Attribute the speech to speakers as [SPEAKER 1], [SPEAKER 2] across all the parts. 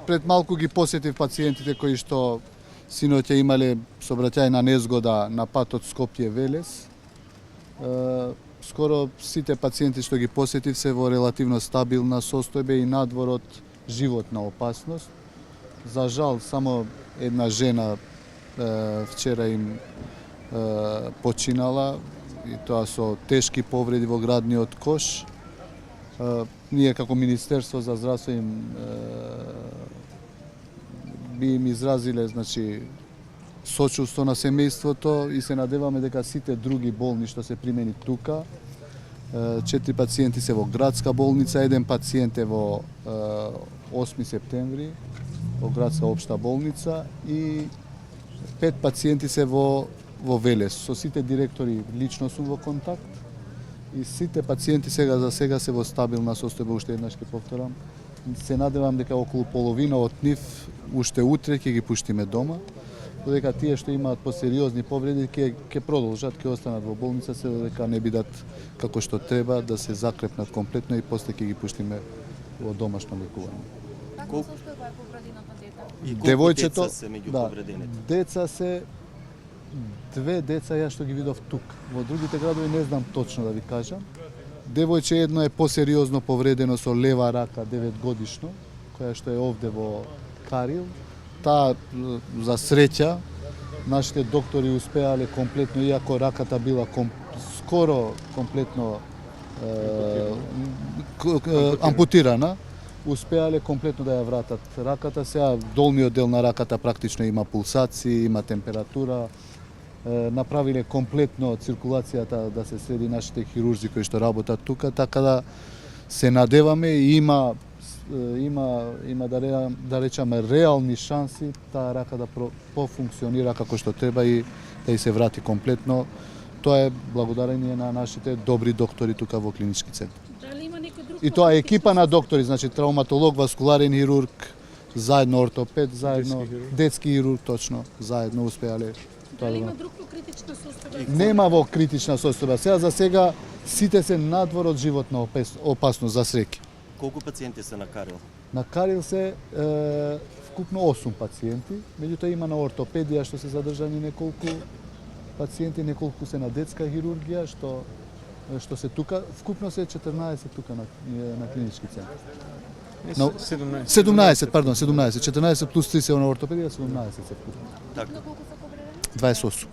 [SPEAKER 1] пред малку ги посетив пациентите кои што синоќа имале сообраќајна незгода на патот Скопје-Велес. Скоро сите пациенти што ги посетив се во релативно стабилна состојба и надвор од животна опасност. За жал, само една жена вчера им починала, и тоа со тешки повреди во градниот кош. Ние како Министерство за здравство би им изразиле, значи, сочувство на семејството и се надеваме дека сите други болни што се примени тука, 4 пациенти се во градска болница, еден пациент е во 8 септември во градска општа болница и 5 пациенти се во Велес. Со сите директори лично сум во контакт и сите пациенти за сега се во стабилна состојба, уште еднаш ќе повторам. Се надевам дека околу половина од нив уште утре ќе ги пуштиме дома, додека тие што имаат посериозни повреди ќе продолжат, ќе останат во болница, се додека не бидат како што треба да се закрепнат комплетно и после ќе ги пуштиме во домашно лекување.
[SPEAKER 2] Каква состојба е повредената дете?
[SPEAKER 3] И колку деца се меѓу повредените?
[SPEAKER 1] Деца се 2 деца ја што ги видов тук. Во другите градови не знам точно да ви кажам. Девојче едно е посериозно повредено со лева рака, 9 годишно, која што е овде во Карил. Таа, за среќа, нашите доктори успеале комплетно, иако раката била скоро комплетно ампутирана, успеале комплетно да ја вратат раката. Сега долниот дел на раката практично има пулсации, има температура. Направиле комплетно циркулацијата да се следи нашите хирурзи кои што работат тука, така да се надеваме и има да речеме реални шанси таа рака да пофункционира како што треба и да се врати комплетно. Тоа е благодарение на нашите добри доктори тука во клинички центар.
[SPEAKER 2] Дали има некој друг?
[SPEAKER 1] И тоа е екипа на доктори, значи травматолог, васкуларен хирург, заедно ортопед, заедно детски хирург, точно, заедно успеале.
[SPEAKER 2] Дали има друг критична состојба?
[SPEAKER 1] Нема во критична состојба. За сега сите се надвор од животна опасност, за среќа.
[SPEAKER 3] Колку пациенти се на Карил?
[SPEAKER 1] На Карил се вкупно 8 пациенти, меѓутоа има на ортопедија што се задржани неколку пациенти, неколку се на детска хирургија што се тука, вкупно се 14 тука на клинички центар. 17, пардон, 17, 14 плюс 3 се на ортопедија, 17 се вкупно.
[SPEAKER 3] Така.
[SPEAKER 2] На колку се повредени?
[SPEAKER 1] 28.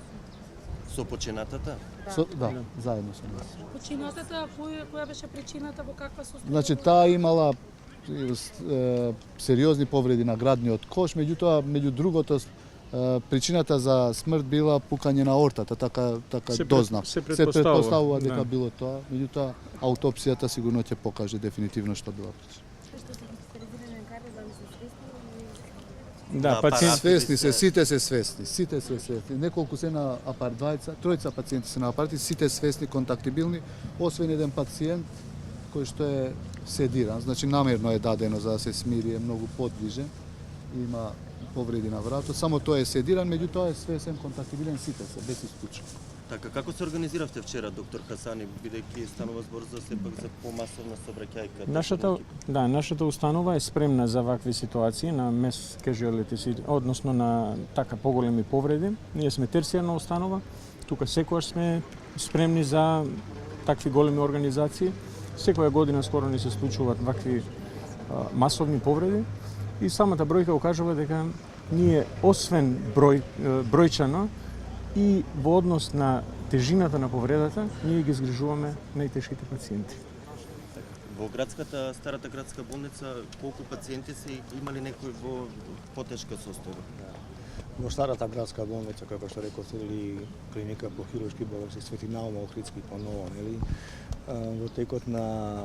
[SPEAKER 3] Со починатата?
[SPEAKER 1] Да, заедно со нас.
[SPEAKER 2] Починатата, која беше причината, во каква состојба?
[SPEAKER 1] Значи, таа имала сериозни повреди на градниот кош, меѓутоа, меѓу другото, причината за смрт била пукање на ортата, така дознав.
[SPEAKER 4] Се
[SPEAKER 1] предпоставува дека било тоа, меѓутоа, аутопсијата сигурно ќе покаже дефинитивно што била причина.
[SPEAKER 4] Да, пациент
[SPEAKER 1] Свесни се, сите се свесни, Неколку се на тројца пациенти се на апарати, сите свесни, контактибилни, освен еден пациент кој што е седиран, значи намерно е дадено за да се смири, е многу подвижен, има повреди на вратот, само тој е седиран, меѓутоа е свесен, контактибилен, сите се, без исклучок.
[SPEAKER 3] Така, како се организиравте вчера, доктор Хасани, бидејќи станува збор за сепак за помасовна сообраќајка?
[SPEAKER 4] Нашата установа е спремна за вакви ситуации на mass casualties, односно на така поголеми повреди. Ние сме терцијарна установа, тука секогаш сме спремни за такви големи организации. Секоја година скоро ни се случуваат вакви масовни повреди и самата бројка укажува дека ние освен бројчано и во однос на тежината на повредата, ние ги згрижуваме најтешките пациенти.
[SPEAKER 3] Во старата градска болница, колку пациенти се имали некој во потешка состојба?
[SPEAKER 5] Во старата градска болница, како што реков, или клиника по хируршки болести Свети Наума Охридски понова, нели? Во текот на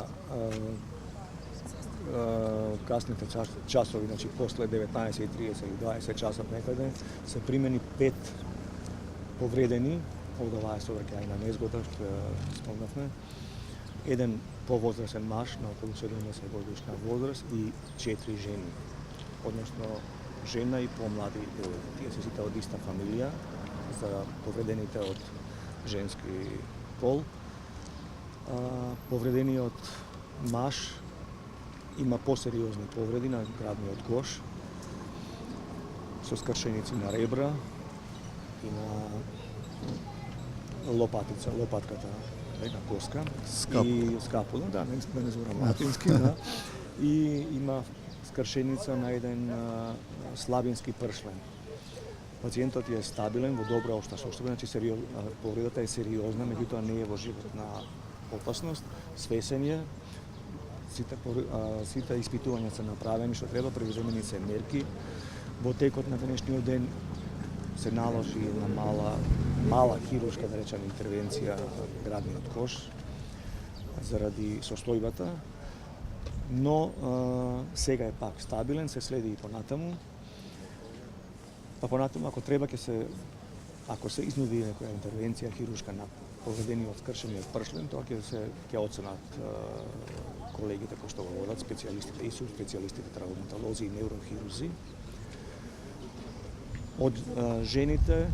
[SPEAKER 5] касните часови, значи после 19:30 или 20 часот некаде, се примени 5 повредени од оваа сообраќајна незгода што спомнавме. Еден повозрасен маж на околу 70 годишна возраст и 4 жени, односно жена и помлади девојки. Тие се сите од иста фамилија, за повредените од женски пол. Повредениот маж има посериозни повреди на градниот кош, со скршеници на ребра и на лопатката, на коска.
[SPEAKER 1] Скапула.
[SPEAKER 5] И скапула, да, не зборам латински, да. И има скршеница на еден славински пршлен. Пациентот е стабилен, во добра општа состојба, значи повредата е сериозна, меѓутоа не е во животна опасност, свесен е, сите испитувања се направени што треба, предуземени се мерки. Во текот на денешниот ден се наложи една мала хируршка, да речем, интервенција градниот кош заради состојбата, но сега е пак стабилен, се следи и понатаму. Па понатаму, ако треба, ако се изнуди некоја интервенција хируршка на повредениот скршениот пршлен, тоа ќе оценат колегите кои што го водат, специјалистите и субспецијалистите, травматолози и неврохирурзи. Од жените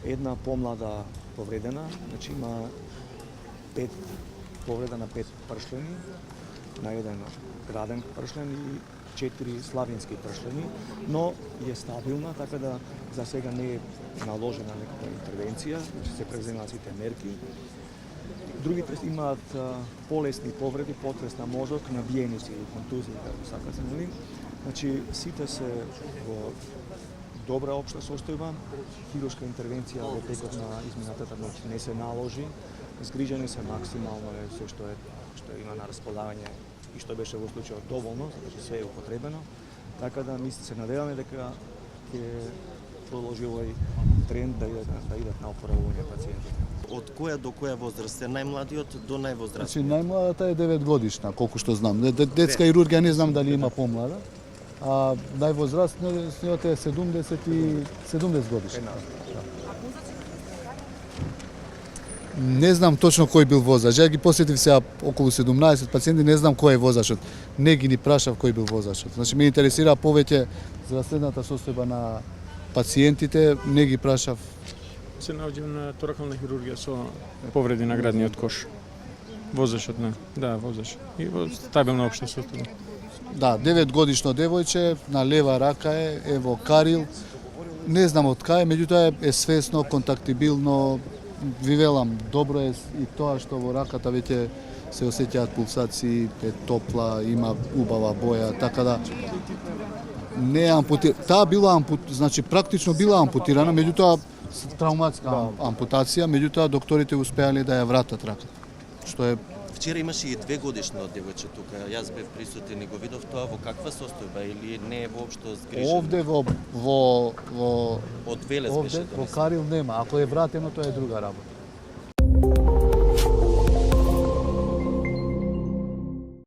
[SPEAKER 5] една помлада повредена, значи има 5 повреда на 5 пршлени, на еден граден пршлен и 4 славински пршлени, но е стабилна, така да за сега не е наложена некаква интервенција, се преземаат сите мерки. Другите имаат полесни повреди, потрес на мозок, набиеници или контузии, како сакате, нели? Значи сите се во добра општа состојба, хируршка интервенција во текот на изминатата ноќ не се наложи, згрижени се максимално се што има на располагање и што беше во случајот доволно, значи се е употребено, така да ми се надеваме дека ќе продолжи овој тренд да идат на опоравување пациентите.
[SPEAKER 3] Од која до која возраст е најмладиот до
[SPEAKER 1] Значи
[SPEAKER 3] највозрастниот?
[SPEAKER 1] најмладата е 9 годишна, колку што знам. Детска хирургија не знам дали има помлада, а највозрастниот е 70 годишна. Не знам точно кој бил возач. Ја ги посетив сега околу 17 пациенти, не знам кој е возачот. Не ги ни прашав кој бил возачот. Значи ме интересира повеќе здравствената состојба на пациентите, не ги прашав.
[SPEAKER 4] Се наоѓа на торакална хирургија со повреди на градниот кош. Возачот не, да, возач. И во стабилна општа состојба.
[SPEAKER 1] Да, 9 годишно девојче, на лева рака е во карил. Не знам од кај, меѓутоа е свесно, контактибилно, ви велам, добро е и тоа што во раката веќе се осеќаат пулсации, е топла, има убава боја, така да не е ампутирана. Таа била значи практично била ампутирана, меѓутоа травматска ампутација, меѓутоа докторите успеале да ја вратат раката. Што е
[SPEAKER 3] Вчера имаше и 2 годишно девојче тука. Јас бев присутен и го видов тоа во каква состојба или не е воопшто згрижено?
[SPEAKER 1] овде во
[SPEAKER 3] Од Велес
[SPEAKER 1] овде
[SPEAKER 3] беше
[SPEAKER 1] во
[SPEAKER 3] донесено.
[SPEAKER 1] карил нема, ако е вратено тоа е друга работа.